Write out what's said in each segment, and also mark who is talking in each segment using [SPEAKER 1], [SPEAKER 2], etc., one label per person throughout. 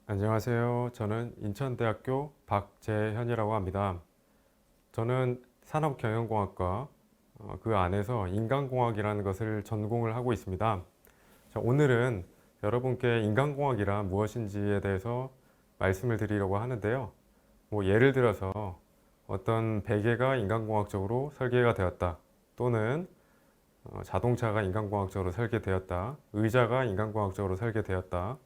[SPEAKER 1] 안녕하세요. 저는 인천대학교 박재현이라고 합니다. 저는 산업경영공학과 그 안에서 인간공학이라는 것을 전공을 하고 있습니다. 자, 오늘은 여러분께 인간공학이란 무엇인지에 대해서 말씀을 드리려고 하는데요. 뭐 예를 들어서 어떤 베개가 인간공학적으로 설계가 되었다. 또는 자동차가 인간공학적으로 설계되었다. 의자가 인간공학적으로 설계되었다.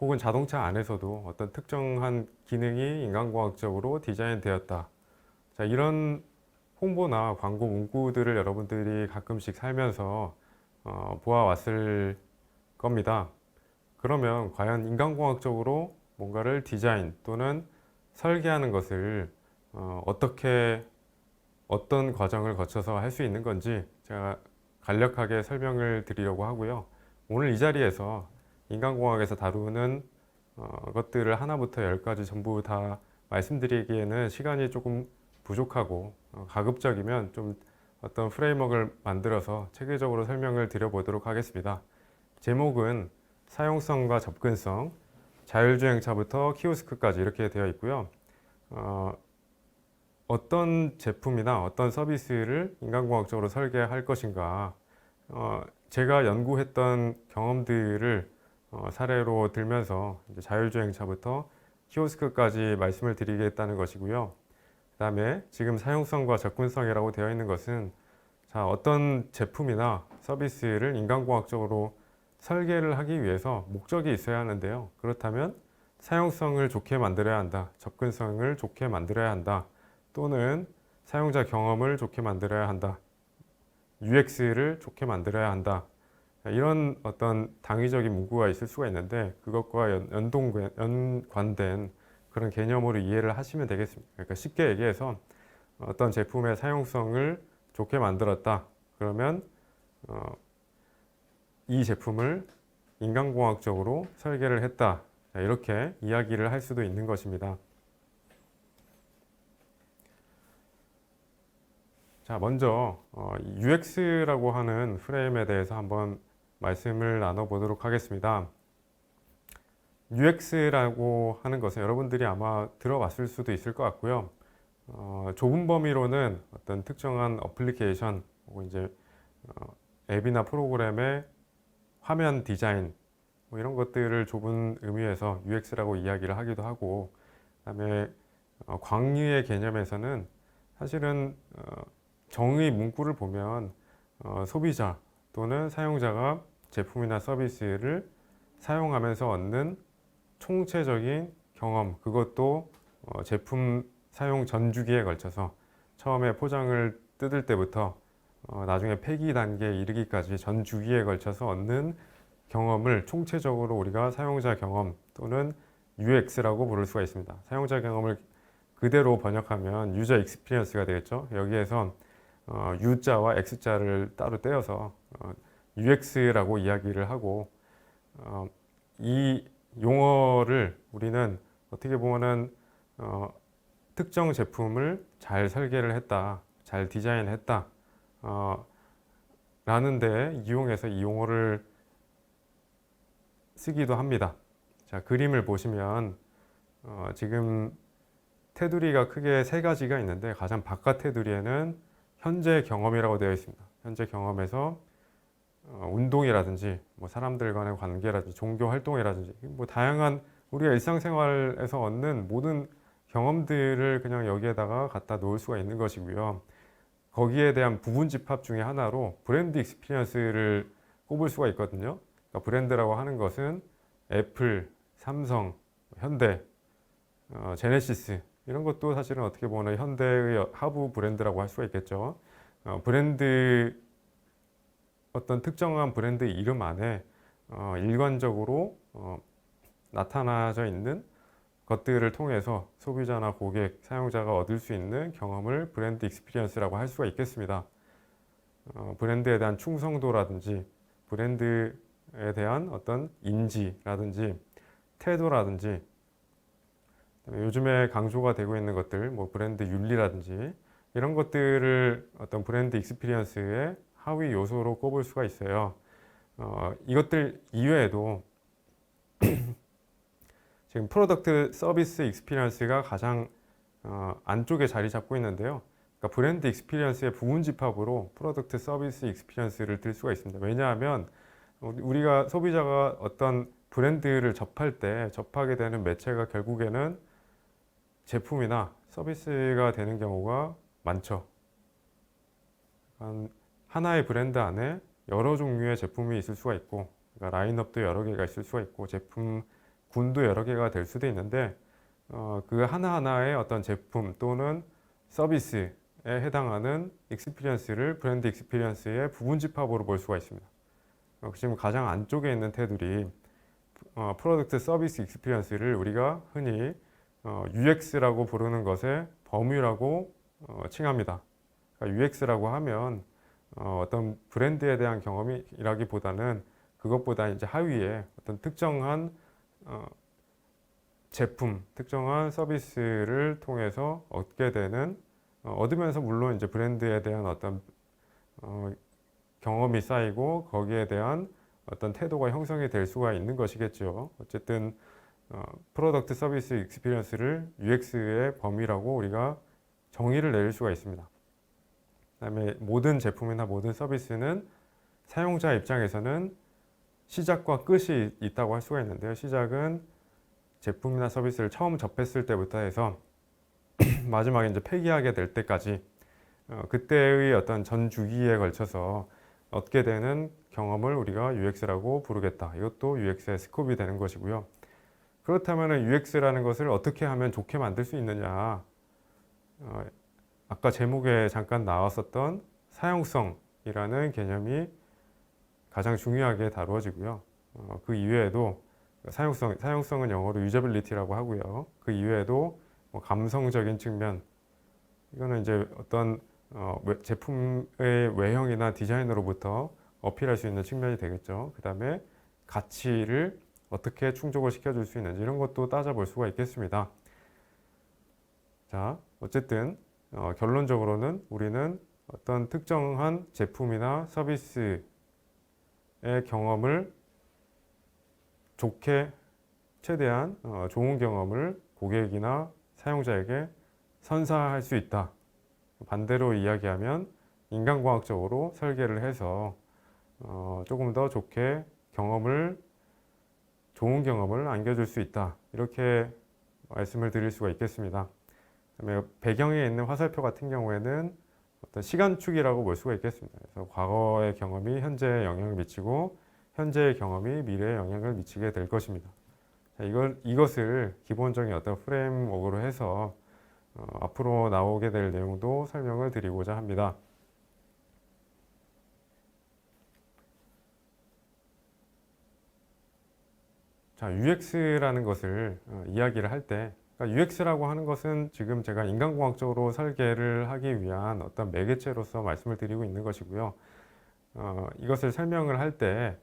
[SPEAKER 1] 혹은 자동차 안에서도 어떤 특정한 기능이 인간공학적으로 디자인되었다. 자, 이런 홍보나 광고 문구들을 여러분들이 가끔씩 살면서 보아왔을 겁니다. 그러면 과연 인간공학적으로 뭔가를 디자인 또는 설계하는 것을 어떻게 어떤 과정을 거쳐서 할 수 있는 건지 제가 간략하게 설명을 드리려고 하고요. 오늘 이 자리에서 인간공학에서 다루는 것들을 하나부터 열까지 전부 다 말씀드리기에는 시간이 조금 부족하고 가급적이면 좀 어떤 프레임워크를 만들어서 체계적으로 설명을 드려보도록 하겠습니다. 제목은 사용성과 접근성, 자율주행차부터 키오스크까지 이렇게 되어 있고요. 어떤 제품이나 어떤 서비스를 인간공학적으로 설계할 것인가, 제가 연구했던 경험들을 사례로 들면서 이제 자율주행차부터 키오스크까지 말씀을 드리겠다는 것이고요. 그 다음에 지금 사용성과 접근성이라고 되어 있는 것은 자, 어떤 제품이나 서비스를 인간공학적으로 설계를 하기 위해서 목적이 있어야 하는데요. 그렇다면 사용성을 좋게 만들어야 한다. 접근성을 좋게 만들어야 한다. 또는 사용자 경험을 좋게 만들어야 한다. UX를 좋게 만들어야 한다. 이런 어떤 당위적인 문구가 있을 수가 있는데 그것과 연관된 그런 개념으로 이해를 하시면 되겠습니다. 그러니까 쉽게 얘기해서 어떤 제품의 사용성을 좋게 만들었다. 그러면 이 제품을 인간공학적으로 설계를 했다. 이렇게 이야기를 할 수도 있는 것입니다. 자, 먼저 UX라고 하는 프레임에 대해서 한번 말씀을 나눠보도록 하겠습니다. UX라고 하는 것은 여러분들이 아마 들어봤을 수도 있을 것 같고요. 좁은 범위로는 어떤 특정한 어플리케이션 혹은 이제 앱이나 프로그램의 화면 디자인 뭐 이런 것들을 좁은 의미에서 UX라고 이야기를 하기도 하고, 그다음에 광의의 개념에서는 사실은 정의 문구를 보면 소비자 또는 사용자가 제품이나 서비스를 사용하면서 얻는 총체적인 경험, 그것도 제품 사용 전 주기에 걸쳐서 처음에 포장을 뜯을 때부터 나중에 폐기 단계에 이르기까지 전 주기에 걸쳐서 얻는 경험을 총체적으로 우리가 사용자 경험 또는 UX라고 부를 수가 있습니다. 사용자 경험을 그대로 번역하면 유저 익스피리언스가 되겠죠. 여기에서 U자와 X자를 따로 떼어서 UX라고 이야기를 하고, 이 용어를 우리는 어떻게 보면은 특정 제품을 잘 설계를 했다, 잘 디자인했다 라는 데 이용해서 이 용어를 쓰기도 합니다. 자, 그림을 보시면 지금 테두리가 크게 세 가지가 있는데 가장 바깥 테두리에는 현재 경험이라고 되어 있습니다. 현재 경험에서 운동이라든지 뭐 사람들 간의 관계라든지 종교 활동이라든지 뭐 다양한 우리가 일상생활에서 얻는 모든 경험들을 그냥 여기에다가 갖다 놓을 수가 있는 것이고요. 거기에 대한 부분 집합 중에 하나로 브랜드 익스피리언스를 꼽을 수가 있거든요. 그러니까 브랜드라고 하는 것은 애플, 삼성, 현대, 제네시스 이런 것도 사실은 어떻게 보면 현대의 하부 브랜드라고 할 수가 있겠죠. 브랜드 어떤 특정한 브랜드 이름 안에 일관적으로 나타나져 있는 것들을 통해서 소비자나 고객, 사용자가 얻을 수 있는 경험을 브랜드 익스피리언스라고 할 수가 있겠습니다. 브랜드에 대한 충성도라든지 브랜드에 대한 어떤 인지라든지 태도라든지 요즘에 강조가 되고 있는 것들, 뭐 브랜드 윤리라든지 이런 것들을 어떤 브랜드 익스피리언스의 하위 요소로 꼽을 수가 있어요. 이것들 이외에도 지금 프로덕트 서비스 익스피리언스가 가장 안쪽에 자리 잡고 있는데요. 그러니까 브랜드 익스피리언스의 부분 집합으로 프로덕트 서비스 익스피리언스를 들 수가 있습니다. 왜냐하면 우리가 소비자가 어떤 브랜드를 접하게 되는 매체가 결국에는 제품이나 서비스가 되는 경우가 많죠. 하나의 브랜드 안에 여러 종류의 제품이 있을 수가 있고, 그러니까 라인업도 여러 개가 있을 수가 있고, 제품 군도 여러 개가 될 수도 있는데, 그 하나하나의 어떤 제품 또는 서비스에 해당하는 익스피리언스를 브랜드 익스피리언스의 부분 집합으로 볼 수가 있습니다. 지금 가장 안쪽에 있는 테두리 프로덕트 서비스 익스피리언스를 우리가 흔히 UX라고 부르는 것의 범위라고 칭합니다. 그러니까 UX라고 하면 어떤 브랜드에 대한 경험이라기보다는 그것보다 이제 하위에 어떤 특정한 제품, 특정한 서비스를 통해서 얻게 되는 얻으면서 물론 이제 브랜드에 대한 어떤 경험이 쌓이고 거기에 대한 어떤 태도가 형성이 될 수가 있는 것이겠죠. 어쨌든 프로덕트 서비스 익스피리언스를 UX의 범위라고 우리가 정의를 내릴 수가 있습니다. 그다음에 모든 제품이나 모든 서비스는 사용자 입장에서는 시작과 끝이 있다고 할 수가 있는데요. 시작은 제품이나 서비스를 처음 접했을 때부터 해서 마지막에 이제 폐기하게 될 때까지 그때의 어떤 전 주기에 걸쳐서 얻게 되는 경험을 우리가 UX라고 부르겠다. 이것도 UX의 스콥이 되는 것이고요. 그렇다면 UX라는 것을 어떻게 하면 좋게 만들 수 있느냐? 아까 제목에 잠깐 나왔었던 사용성이라는 개념이 가장 중요하게 다루어지고요. 그 이외에도 사용성은 영어로 유저빌리티라고 하고요. 그 이외에도 뭐 감성적인 측면, 이거는 이제 어떤 제품의 외형이나 디자인으로부터 어필할 수 있는 측면이 되겠죠. 그 다음에 가치를 어떻게 충족을 시켜줄 수 있는지 이런 것도 따져볼 수가 있겠습니다. 자, 어쨌든 결론적으로는 우리는 어떤 특정한 제품이나 서비스의 경험을 좋게 최대한 좋은 경험을 고객이나 사용자에게 선사할 수 있다. 반대로 이야기하면 인간과학적으로 설계를 해서 조금 더 좋게 좋은 경험을 안겨줄 수 있다. 이렇게 말씀을 드릴 수가 있겠습니다. 그다음에 배경에 있는 화살표 같은 경우에는 어떤 시간축이라고 볼 수가 있겠습니다. 그래서 과거의 경험이 현재에 영향을 미치고 현재의 경험이 미래에 영향을 미치게 될 것입니다. 자, 이것을 기본적인 어떤 프레임워크로 해서 앞으로 나오게 될 내용도 설명을 드리고자 합니다. 자, UX라는 것을 이야기를 할 때, 그러니까 UX라고 하는 것은 지금 제가 인간공학적으로 설계를 하기 위한 어떤 매개체로서 말씀을 드리고 있는 것이고요. 이것을 설명을 할 때,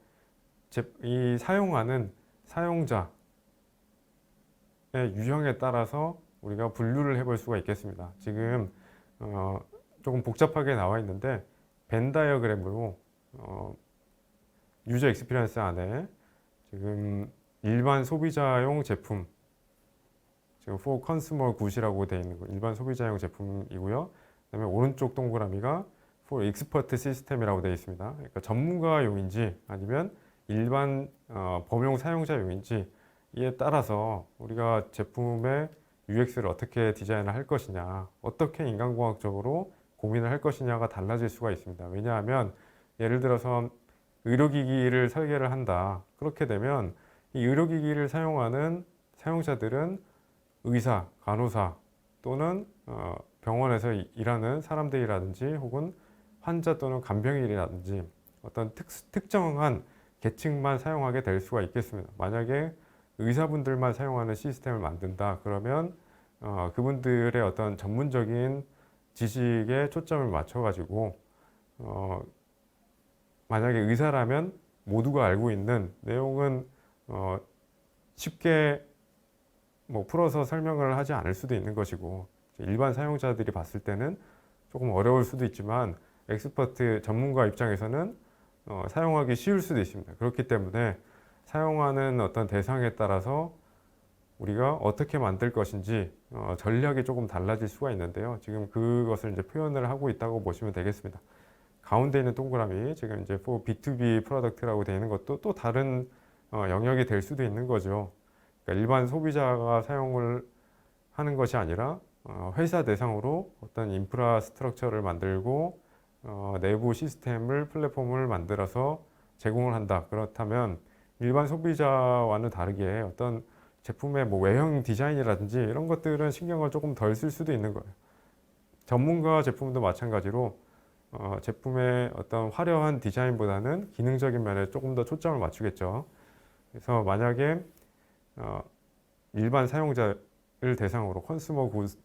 [SPEAKER 1] 이 사용하는 사용자의 유형에 따라서 우리가 분류를 해볼 수가 있겠습니다. 지금 조금 복잡하게 나와 있는데 벤 다이어그램으로 유저 익스피리언스 안에 지금 일반 소비자용 제품, 지금 for consumer good이라고 되어 있는 거 일반 소비자용 제품이고요. 그다음에 오른쪽 동그라미가 for expert system이라고 되어 있습니다. 그러니까 전문가용인지 아니면 일반 범용 사용자용인지 이에 따라서 우리가 제품의 UX를 어떻게 디자인을 할 것이냐, 어떻게 인간공학적으로 고민을 할 것이냐가 달라질 수가 있습니다. 왜냐하면 예를 들어서 의료기기를 설계를 한다. 그렇게 되면 이 의료기기를 사용하는 사용자들은 의사, 간호사 또는 병원에서 일하는 사람들이라든지 혹은 환자 또는 간병인이라든지 어떤 특정한 계층만 사용하게 될 수가 있겠습니다. 만약에 의사분들만 사용하는 시스템을 만든다 그러면 그분들의 어떤 전문적인 지식에 초점을 맞춰가지고 만약에 의사라면 모두가 알고 있는 내용은 쉽게 뭐 풀어서 설명을 하지 않을 수도 있는 것이고 일반 사용자들이 봤을 때는 조금 어려울 수도 있지만 엑스퍼트 전문가 입장에서는 사용하기 쉬울 수도 있습니다. 그렇기 때문에 사용하는 어떤 대상에 따라서 우리가 어떻게 만들 것인지 전략이 조금 달라질 수가 있는데요. 지금 그것을 이제 표현을 하고 있다고 보시면 되겠습니다. 가운데 있는 동그라미, 지금 이제 for B2B 프로덕트라고 되어 있는 것도 또 다른 영역이 될 수도 있는 거죠. 그러니까 일반 소비자가 사용을 하는 것이 아니라 회사 대상으로 어떤 인프라스트럭처를 만들고 내부 시스템을 플랫폼을 만들어서 제공을 한다. 그렇다면 일반 소비자와는 다르게 어떤 제품의 뭐 외형 디자인이라든지 이런 것들은 신경을 조금 덜 쓸 수도 있는 거예요. 전문가 제품도 마찬가지로 제품의 어떤 화려한 디자인보다는 기능적인 면에 조금 더 초점을 맞추겠죠. 그래서 만약에 일반 사용자를 대상으로 컨슈머 굿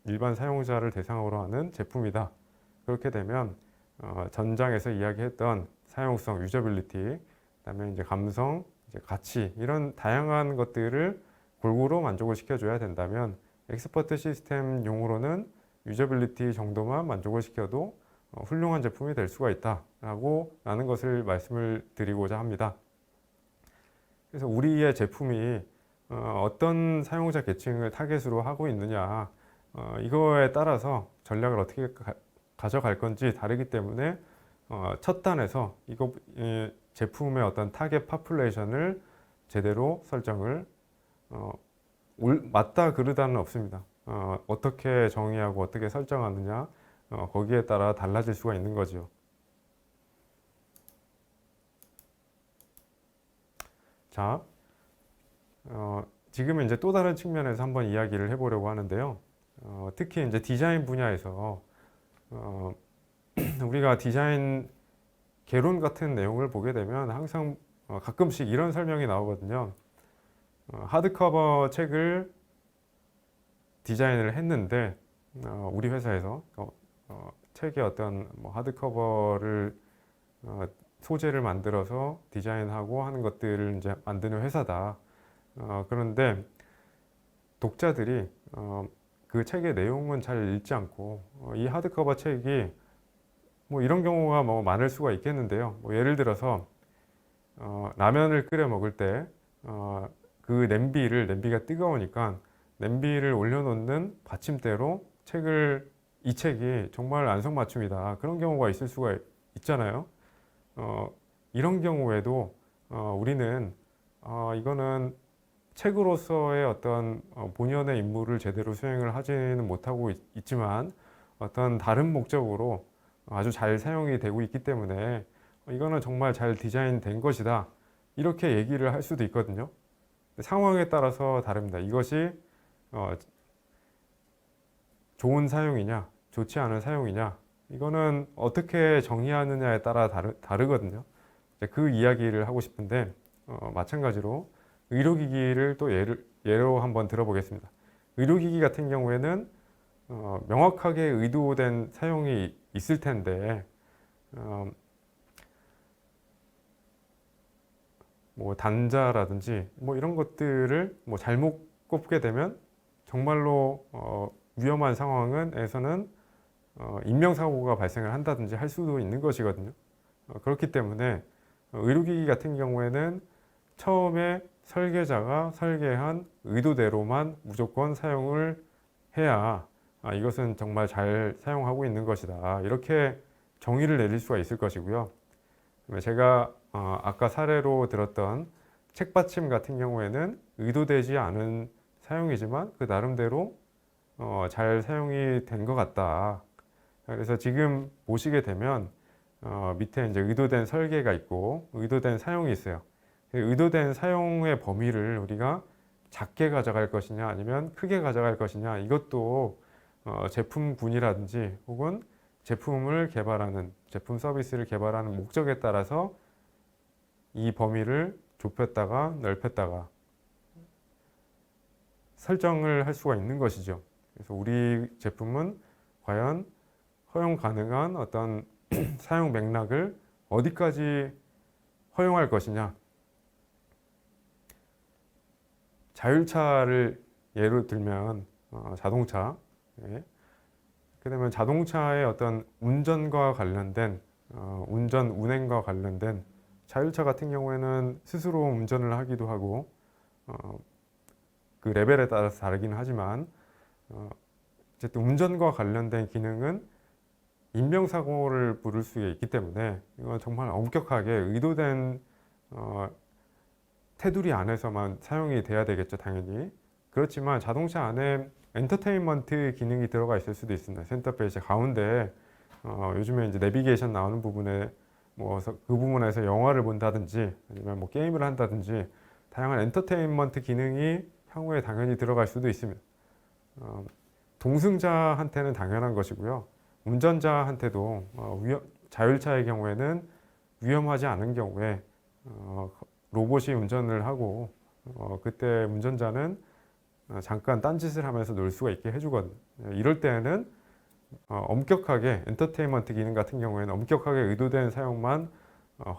[SPEAKER 1] 일반 사용자를 대상으로 하는 제품이다. 그렇게 되면 전장에서 이야기했던 사용성, 유저빌리티, 그다음에 이제 감성, 이제 가치 이런 다양한 것들을 골고루 만족을 시켜줘야 된다면 엑스퍼트 시스템용으로는 유저빌리티 정도만 만족을 시켜도 훌륭한 제품이 될 수가 있다라는 것을 말씀을 드리고자 합니다. 그래서 우리의 제품이 어떤 사용자 계층을 타겟으로 하고 있느냐 이거에 따라서 전략을 어떻게 가져갈 건지 다르기 때문에 첫 단에서 제품의 어떤 타겟 파퓰레이션을 제대로 설정을 맞다 그르다는 없습니다. 어떻게 정의하고 어떻게 설정하느냐 거기에 따라 달라질 수가 있는 거죠. 자, 지금은 이제 또 다른 측면에서 한번 이야기를 해보려고 하는데요. 특히 이제 디자인 분야에서 우리가 디자인 개론 같은 내용을 보게 되면 항상 가끔씩 이런 설명이 나오거든요. 하드커버 책을 디자인을 했는데 우리 회사에서 책의 어떤 뭐 하드커버를 소재를 만들어서 디자인하고 하는 것들을 이제 만드는 회사다. 그런데 독자들이 그 책의 내용은 잘 읽지 않고 이 하드커버 책이 뭐 이런 경우가 뭐 많을 수가 있겠는데요. 뭐 예를 들어서 라면을 끓여 먹을 때 그 냄비가 뜨거우니까 냄비를 올려놓는 받침대로 이 책이 정말 안성맞춤이다. 그런 경우가 있을 수가 있잖아요. 이런 경우에도 우리는 이거는 책으로서의 어떤 본연의 임무를 제대로 수행을 하지는 못하고 있지만 어떤 다른 목적으로 아주 잘 사용이 되고 있기 때문에 이거는 정말 잘 디자인된 것이다. 이렇게 얘기를 할 수도 있거든요. 상황에 따라서 다릅니다. 이것이 좋은 사용이냐, 좋지 않은 사용이냐, 이거는 어떻게 정의하느냐에 따라 다르거든요. 그 이야기를 하고 싶은데 마찬가지로 의료기기를 또 예로 한번 들어보겠습니다. 의료기기 같은 경우에는 명확하게 의도된 사용이 있을 텐데 뭐 단자라든지 뭐 이런 것들을 뭐 잘못 꼽게 되면 정말로 위험한 상황에서는 인명사고가 발생을 한다든지 할 수도 있는 것이거든요. 그렇기 때문에 의료기기 같은 경우에는 처음에 설계자가 설계한 의도대로만 무조건 사용을 해야 이것은 정말 잘 사용하고 있는 것이다. 이렇게 정의를 내릴 수가 있을 것이고요. 제가 아까 사례로 들었던 책받침 같은 경우에는 의도되지 않은 사용이지만 그 나름대로 잘 사용이 된 것 같다. 그래서 지금 보시게 되면 밑에 이제 의도된 설계가 있고 의도된 사용이 있어요. 의도된 사용의 범위를 우리가 작게 가져갈 것이냐 아니면 크게 가져갈 것이냐 이것도 제품군이라든지 혹은 제품 서비스를 개발하는 목적에 따라서 이 범위를 좁혔다가 넓혔다가 설정을 할 수가 있는 것이죠. 그래서 우리 제품은 과연 허용 가능한 어떤 사용 맥락을 어디까지 허용할 것이냐. 자율차를 예로 들면 자동차, 그다음에 자동차의 어떤 운전과 관련된 운전 운행과 관련된 자율차 같은 경우에는 스스로 운전을 하기도 하고 그 레벨에 따라서 다르기는 하지만 어쨌든 운전과 관련된 기능은 인명사고를 부를 수 있기 때문에 이건 정말 엄격하게 의도된 테두리 안에서만 사용이 돼야 되겠죠, 당연히. 그렇지만 자동차 안에 엔터테인먼트 기능이 들어가 있을 수도 있습니다. 센터페이지 가운데 요즘에 이제 내비게이션 나오는 부분에 그 부분에서 영화를 본다든지 아니면 뭐 게임을 한다든지 다양한 엔터테인먼트 기능이 향후에 당연히 들어갈 수도 있습니다. 동승자한테는 당연한 것이고요. 운전자한테도 자율차의 경우에는 위험하지 않은 경우에 로봇이 운전을 하고 그때 운전자는 잠깐 딴짓을 하면서 놀 수가 있게 해주거든요. 이럴 때는 엄격하게 엔터테인먼트 기능 같은 경우에는 엄격하게 의도된 사용만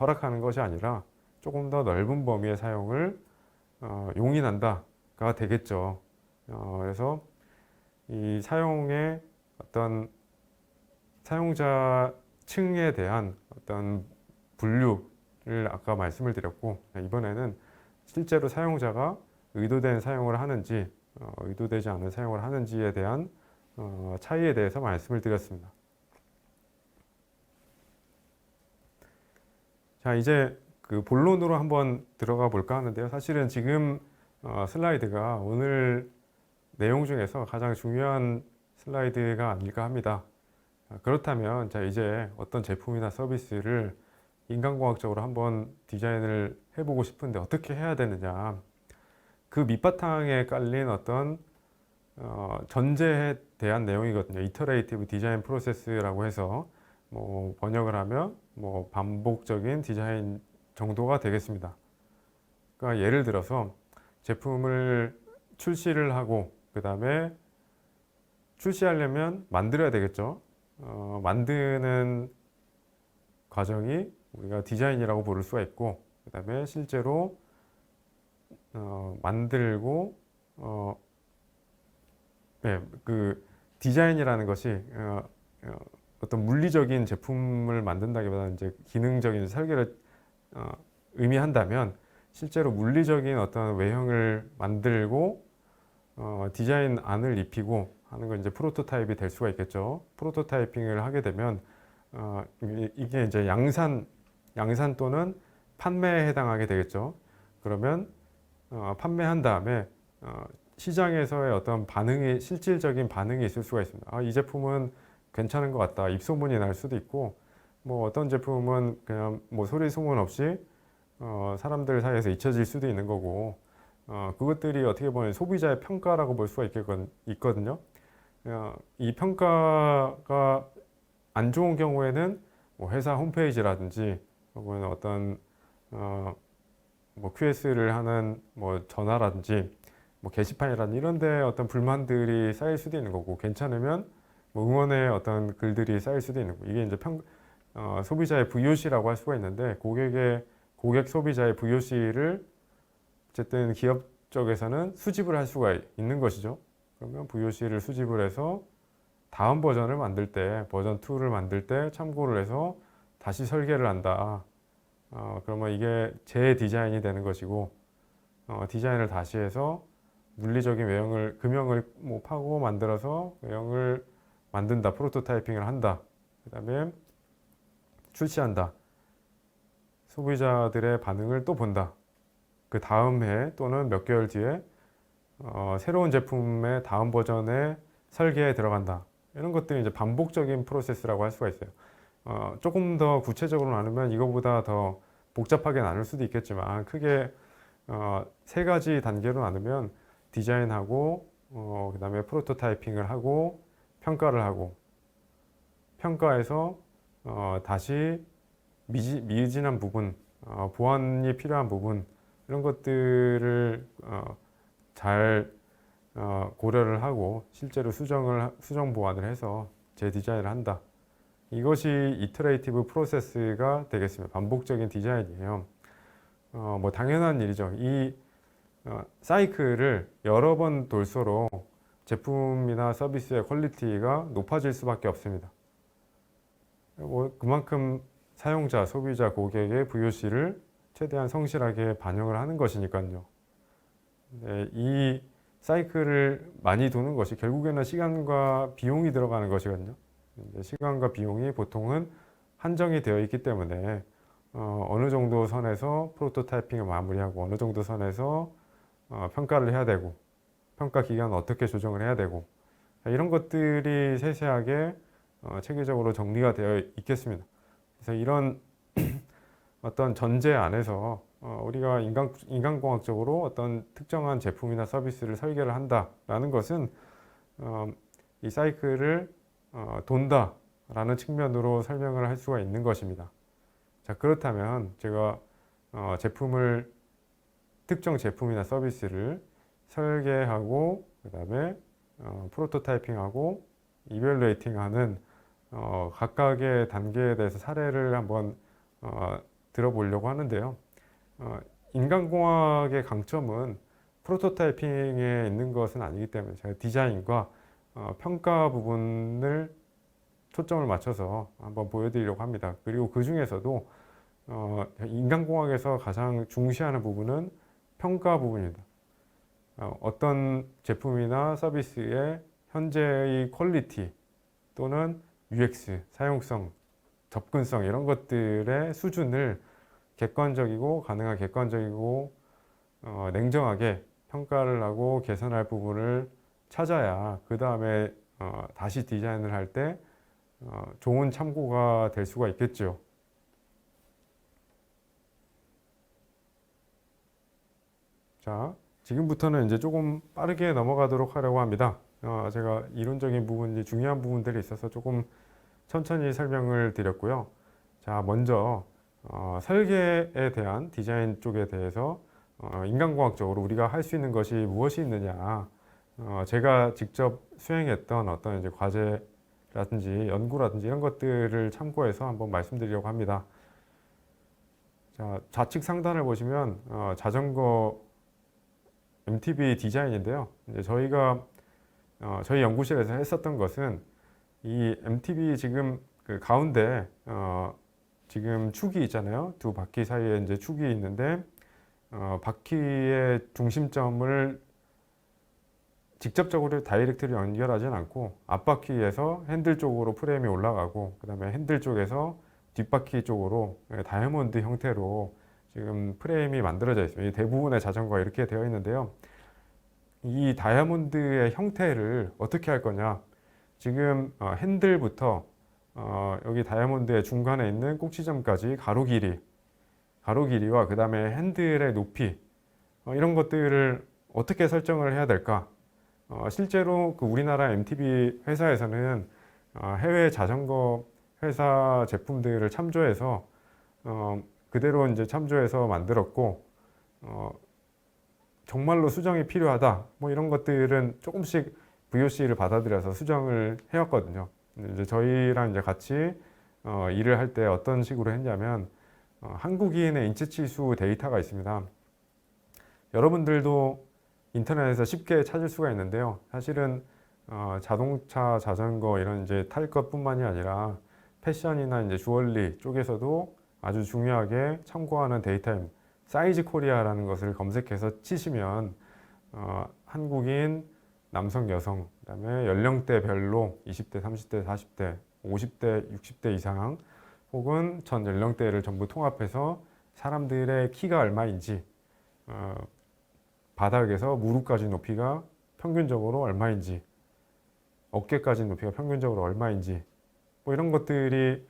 [SPEAKER 1] 허락하는 것이 아니라 조금 더 넓은 범위의 사용을 용인한다가 되겠죠. 그래서 이 사용의 어떤 사용자층에 대한 어떤 분류를 아까 말씀을 드렸고 이번에는 실제로 사용자가 의도된 사용을 하는지 의도되지 않은 사용을 하는지에 대한 차이에 대해서 말씀을 드렸습니다. 자, 이제 그 본론으로 한번 들어가 볼까 하는데요. 사실은 지금 슬라이드가 오늘 내용 중에서 가장 중요한 슬라이드가 아닐까 합니다. 그렇다면 자, 이제 어떤 제품이나 서비스를 인간공학적으로 한번 디자인을 해보고 싶은데 어떻게 해야 되느냐. 그 밑바탕에 깔린 어떤 전제에 대한 내용이거든요. 이터레이티브 디자인 프로세스라고 해서 뭐 번역을 하면 뭐 반복적인 디자인 정도가 되겠습니다. 그러니까 예를 들어서 제품을 출시를 하고 그 다음에 출시하려면 만들어야 되겠죠. 만드는 과정이 우리가 디자인이라고 부를 수가 있고 그 다음에 실제로 만들고 네, 그 디자인이라는 것이 어떤 물리적인 제품을 만든다기보다는 이제 기능적인 설계를 의미한다면 실제로 물리적인 어떤 외형을 만들고 디자인 안을 입히고 하는 건 이제 프로토타입이 될 수가 있겠죠. 프로토타이핑을 하게 되면 이게 이제 양산 또는 판매에 해당하게 되겠죠. 그러면 판매한 다음에 시장에서의 어떤 반응이 실질적인 반응이 있을 수가 있습니다. 이 제품은 괜찮은 것 같다. 입소문이 날 수도 있고 뭐 어떤 제품은 그냥 뭐 소리 소문 없이 사람들 사이에서 잊혀질 수도 있는 거고 그것들이 어떻게 보면 소비자의 평가라고 볼 수가 있거든요. 이 평가가 안 좋은 경우에는 뭐 회사 홈페이지라든지 혹은 어떤 뭐 QS를 하는 뭐 전화라든지 뭐 게시판이라든지 이런 데 어떤 불만들이 쌓일 수도 있는 거고 괜찮으면 뭐 응원의 어떤 글들이 쌓일 수도 있는 거고 이게 이제 소비자의 VOC라고 할 수가 있는데 고객 소비자의 VOC를 어쨌든 기업 쪽에서는 수집을 할 수가 있는 것이죠. 그러면 VOC를 수집을 해서 다음 버전을 만들 때 버전 2를 만들 때 참고를 해서 다시 설계를 한다. 그러면 이게 재디자인이 되는 것이고 디자인을 다시 해서 물리적인 외형을 금형을 뭐 파고 만들어서 외형을 만든다. 프로토타이핑을 한다. 그 다음에 출시한다. 소비자들의 반응을 또 본다. 그 다음 해 또는 몇 개월 뒤에 새로운 제품의 다음 버전의 설계에 들어간다. 이런 것들이 이제 반복적인 프로세스라고 할 수가 있어요. 조금 더 구체적으로 나누면 이거보다 더 복잡하게 나눌 수도 있겠지만 크게 세 가지 단계로 나누면 디자인하고 그 다음에 프로토타이핑을 하고 평가를 하고 평가에서 다시 미진한 부분, 보완이 필요한 부분 이런 것들을 잘 고려를 하고 실제로 수정 보완을 해서 재디자인을 한다. 이것이 이터레이티브 프로세스가 되겠습니다. 반복적인 디자인이에요. 뭐 당연한 일이죠. 이 사이클을 여러 번 돌수록 제품이나 서비스의 퀄리티가 높아질 수밖에 없습니다. 뭐 그만큼 사용자, 소비자, 고객의 VOC를 최대한 성실하게 반영을 하는 것이니까요. 네, 이 사이클을 많이 도는 것이 결국에는 시간과 비용이 들어가는 것이거든요. 이제 시간과 비용이 보통은 한정이 되어 있기 때문에 어느 정도 선에서 프로토타이핑을 마무리하고 어느 정도 선에서 평가를 해야 되고 평가 기간은 어떻게 조정을 해야 되고 이런 것들이 세세하게 체계적으로 정리가 되어 있겠습니다. 그래서 이런 어떤 전제 안에서 우리가 인간공학적으로 어떤 특정한 제품이나 서비스를 설계를 한다라는 것은 이 사이클을 돈다라는 측면으로 설명을 할 수가 있는 것입니다. 자, 그렇다면 제가 특정 제품이나 서비스를 설계하고 그 다음에 프로토타이핑하고 이벨루에이팅하는 각각의 단계에 대해서 사례를 한번 들어보려고 하는데요. 인간공학의 강점은 프로토타이핑에 있는 것은 아니기 때문에 제가 디자인과 평가 부분을 초점을 맞춰서 한번 보여드리려고 합니다. 그리고 그 중에서도 인간공학에서 가장 중시하는 부분은 평가 부분입니다. 어떤 제품이나 서비스의 현재의 퀄리티 또는 UX, 사용성, 접근성 이런 것들의 수준을 객관적이고 가능한 객관적이고 냉정하게 평가를 하고 개선할 부분을 찾아야 그 다음에 다시 디자인을 할 때 좋은 참고가 될 수가 있겠죠. 자, 지금부터는 이제 조금 빠르게 넘어가도록 하려고 합니다. 제가 이론적인 부분이 중요한 부분들이 있어서 조금 천천히 설명을 드렸고요. 자, 먼저 설계에 대한 디자인 쪽에 대해서 인간공학적으로 우리가 할 수 있는 것이 무엇이 있느냐. 제가 직접 수행했던 어떤 이제 과제라든지 연구라든지 이런 것들을 참고해서 한번 말씀드리려고 합니다. 자, 좌측 상단을 보시면 자전거 MTB 디자인인데요. 이제 저희가 저희 연구실에서 했었던 것은 이 MTB 지금 그 가운데 지금 축이 있잖아요. 두 바퀴 사이에 이제 축이 있는데 바퀴의 중심점을 직접적으로 다이렉트로 연결하진 않고 앞바퀴에서 핸들 쪽으로 프레임이 올라가고 그 다음에 핸들 쪽에서 뒷바퀴 쪽으로 다이아몬드 형태로 지금 프레임이 만들어져 있습니다. 대부분의 자전거가 이렇게 되어 있는데요. 이 다이아몬드의 형태를 어떻게 할 거냐. 지금 핸들부터 여기 다이아몬드의 중간에 있는 꼭지점까지 가로 길이와 그 다음에 핸들의 높이 이런 것들을 어떻게 설정을 해야 될까. 실제로 그 우리나라 MTB 회사에서는 해외 자전거 회사 제품들을 참조해서 그대로 이제 참조해서 만들었고 정말로 수정이 필요하다 뭐 이런 것들은 조금씩 VOC를 받아들여서 수정을 해왔거든요. 이제 저희랑 이제 같이 일을 할 때 어떤 식으로 했냐면 한국인의 인체 치수 데이터가 있습니다. 여러분들도 인터넷에서 쉽게 찾을 수가 있는데요. 사실은 자동차, 자전거 이런 이제 탈 것뿐만이 아니라 패션이나 이제 주얼리 쪽에서도 아주 중요하게 참고하는 데이터입니다. 사이즈 코리아라는 것을 검색해서 치시면 한국인 남성, 여성, 그다음에 연령대별로 20대, 30대, 40대, 50대, 60대 이상 혹은 전 연령대를 전부 통합해서 사람들의 키가 얼마인지 바닥에서 무릎까지 높이가 평균적으로 얼마인지 어깨까지 높이가 평균적으로 얼마인지 뭐 이런 것들이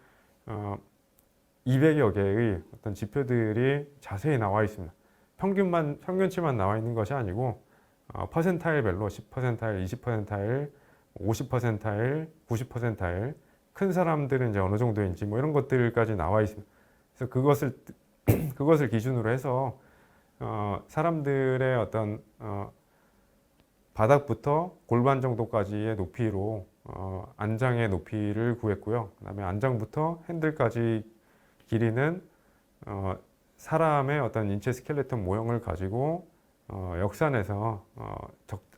[SPEAKER 1] 200여 개의 어떤 지표들이 자세히 나와 있습니다. 평균치만 나와 있는 것이 아니고 퍼센타일별로 10%타일, 20%타일, 50%타일, 90%타일 큰 사람들은 이제 어느 정도인지 뭐 이런 것들까지 나와 있습니다. 그래서 그것을 기준으로 해서 사람들의 어떤 바닥부터 골반 정도까지의 높이로 안장의 높이를 구했고요. 그다음에 안장부터 핸들까지 길이는 사람의 어떤 인체 스켈레톤 모형을 가지고 역산해서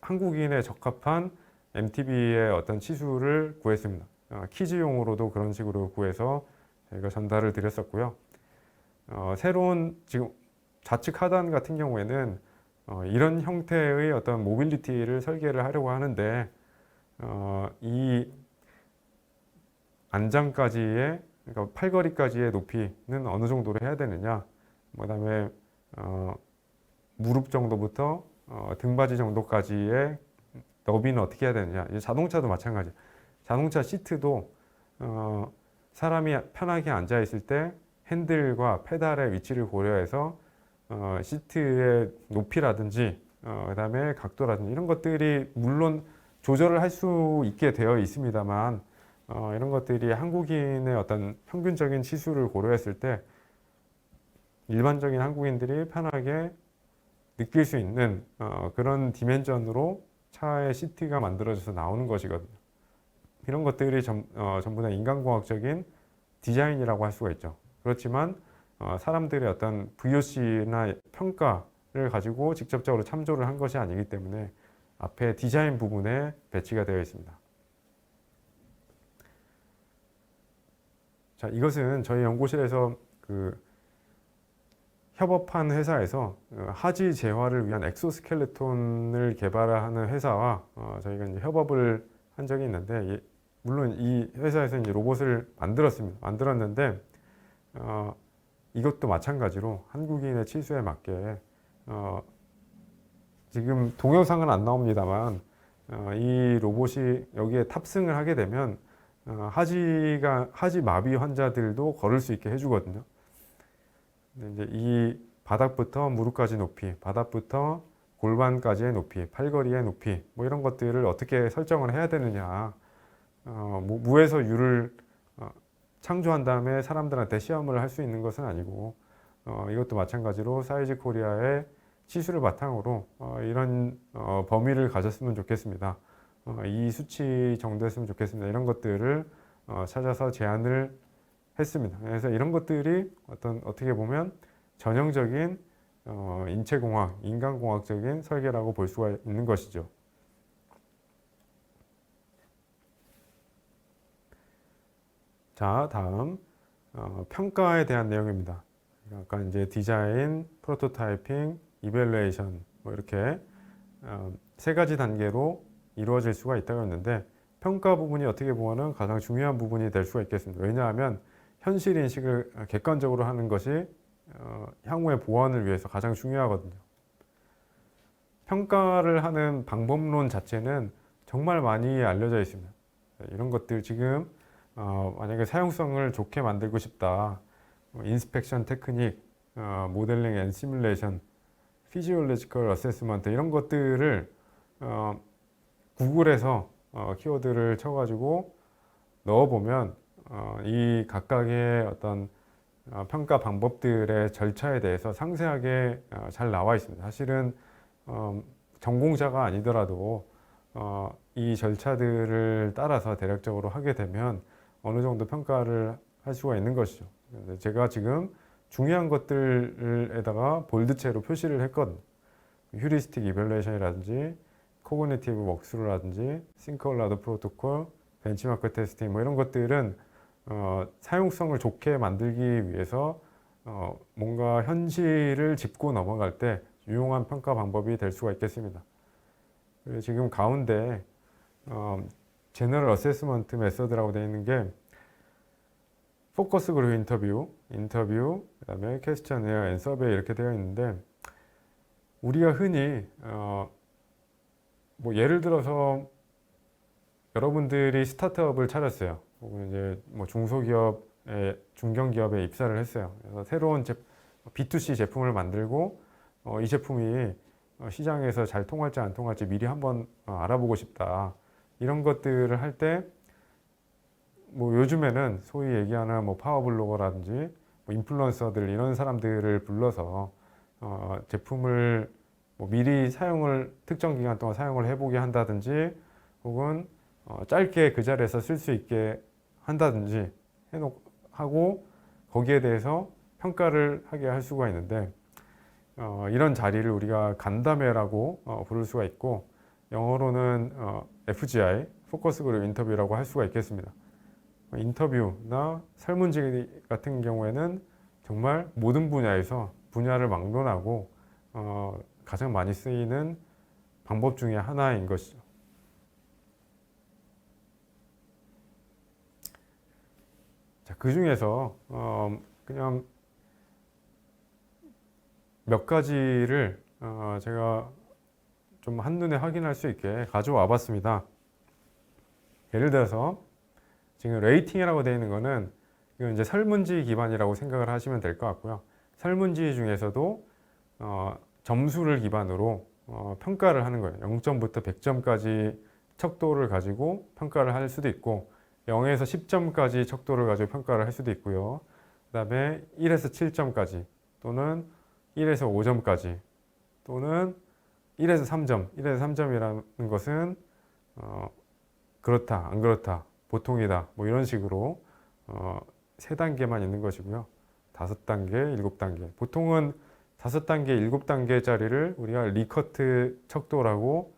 [SPEAKER 1] 한국인에 적합한 MTB의 어떤 치수를 구했습니다. 퀴즈용으로도 그런 식으로 구해서 저희가 전달을 드렸었고요. 새로운 지금 좌측 하단 같은 경우에는 이런 형태의 어떤 모빌리티를 설계를 하려고 하는데 이 안장까지의 그러니까 팔걸이까지의 높이는 어느 정도로 해야 되느냐, 그다음에 무릎 정도부터 등받이 정도까지의 너비는 어떻게 해야 되느냐. 자동차도 마찬가지. 자동차 시트도 사람이 편하게 앉아 있을 때 핸들과 페달의 위치를 고려해서 시트의 높이라든지 그다음에 각도라든지 이런 것들이 물론 조절을 할 수 있게 되어 있습니다만 이런 것들이 한국인의 어떤 평균적인 치수를 고려했을 때 일반적인 한국인들이 편하게 느낄 수 있는 그런 디멘전으로 차의 시트가 만들어져서 나오는 것이거든요. 이런 것들이 전부 다 인간공학적인 디자인이라고 할 수가 있죠. 그렇지만 사람들의 어떤 VOC나 평가를 가지고 직접적으로 참조를 한 것이 아니기 때문에 앞에 디자인 부분에 배치가 되어 있습니다. 자, 이것은 저희 연구실에서 협업한 회사에서 하지 재활을 위한 엑소스켈레톤을 개발하는 회사와 저희가 이제 협업을 한 적이 있는데, 물론 이 회사에서 이제 로봇을 만들었는데 이것도 마찬가지로 한국인의 치수에 맞게 지금 동영상은 안 나옵니다만 이 로봇이 여기에 탑승을 하게 되면 하지 마비 환자들도 걸을 수 있게 해주거든요. 근데 이제 이 바닥부터 무릎까지 높이, 바닥부터 골반까지의 높이, 팔걸이의 높이, 뭐 이런 것들을 어떻게 설정을 해야 되느냐. 무에서 유를 창조한 다음에 사람들한테 시험을 할 수 있는 것은 아니고 이것도 마찬가지로 사이즈 코리아의 치수를 바탕으로 이런 범위를 가졌으면 좋겠습니다. 이 수치 정도였으면 좋겠습니다. 이런 것들을 찾아서 제안을 했습니다. 그래서 이런 것들이 어떻게 보면 전형적인 인체공학, 인간공학적인 설계라고 볼 수가 있는 것이죠. 자, 다음 평가에 대한 내용입니다. 아까 이제 디자인, 프로토타이핑, 이밸루에이션 뭐 이렇게 세 가지 단계로 이루어질 수가 있다고 했는데, 평가 부분이 어떻게 보면은 가장 중요한 부분이 될 수가 있겠습니다. 왜냐하면 현실 인식을 객관적으로 하는 것이 향후의 보완을 위해서 가장 중요하거든요. 평가를 하는 방법론 자체는 정말 많이 알려져 있습니다. 이런 것들 지금 만약에 사용성을 좋게 만들고 싶다, 인스펙션 테크닉, 모델링 앤 시뮬레이션, 피지올로지컬 어세스먼트 이런 것들을 구글에서 키워드를 쳐가지고 넣어보면 이 각각의 어떤 평가 방법들의 절차에 대해서 상세하게 잘 나와 있습니다. 사실은 전공자가 아니더라도 이 절차들을 따라서 대략적으로 하게 되면 어느 정도 평가를 할 수가 있는 것이죠. 제가 지금 중요한 것들에다가 볼드체로 표시를 했거든요. 휴리스틱 이밸루에이션이라든지 코그니티브 워크스루라든지 싱크홀라드 프로토콜, 벤치마크 테스팅 뭐 이런 것들은 사용성을 좋게 만들기 위해서 뭔가 현실을 짚고 넘어갈 때 유용한 평가 방법이 될 수가 있겠습니다. 그리고 지금 가운데 제너럴 어세스먼트 메서드라고 되어 있는 게 포커스 그룹 인터뷰, 그다음에 퀘스천웨어 앤 서베이 이렇게 되어 있는데, 우리가 흔히 뭐 예를 들어서 여러분들이 스타트업을 차렸어요. 혹은 이제 뭐 중견기업에 입사를 했어요. 그래서 새로운 B2C 제품을 만들고 이 제품이 시장에서 잘 통할지 안 통할지 미리 한번 알아보고 싶다. 이런 것들을 할 때 뭐 요즘에는 소위 얘기하는 뭐 파워블로거라든지 뭐 인플루언서들 이런 사람들을 불러서 제품을 뭐 미리 특정 기간 동안 사용을 해보게 한다든지, 혹은 짧게 그 자리에서 쓸 수 있게 한다든지 하고 거기에 대해서 평가를 하게 할 수가 있는데, 이런 자리를 우리가 간담회라고 부를 수가 있고, 영어로는 FGI, 포커스 그룹 인터뷰라고 할 수가 있겠습니다. 인터뷰나 설문지 같은 경우에는 정말 모든 분야에서 분야를 막론하고 가장 많이 쓰이는 방법 중에 하나인 것이죠. 자, 그 중에서 그냥 몇 가지를 제가 좀 한눈에 확인할 수 있게 가져와 봤습니다. 예를 들어서 지금 레이팅이라고 되어 있는 거는 이건 이제 설문지 기반이라고 생각을 하시면 될 것 같고요. 설문지 중에서도 점수를 기반으로 평가를 하는 거예요. 0점부터 100점까지 척도를 가지고 평가를 할 수도 있고 0에서 10점까지 척도를 가지고 평가를 할 수도 있고요. 그 다음에 1에서 7점까지 또는 1에서 5점까지 또는 1에서 3점. 1에서 3점이라는 것은 그렇다, 안 그렇다, 보통이다 뭐 이런 식으로 3단계만 있는 것이고요. 5단계, 7단계. 보통은 5단계, 7단계짜리를 우리가 리커트 척도라고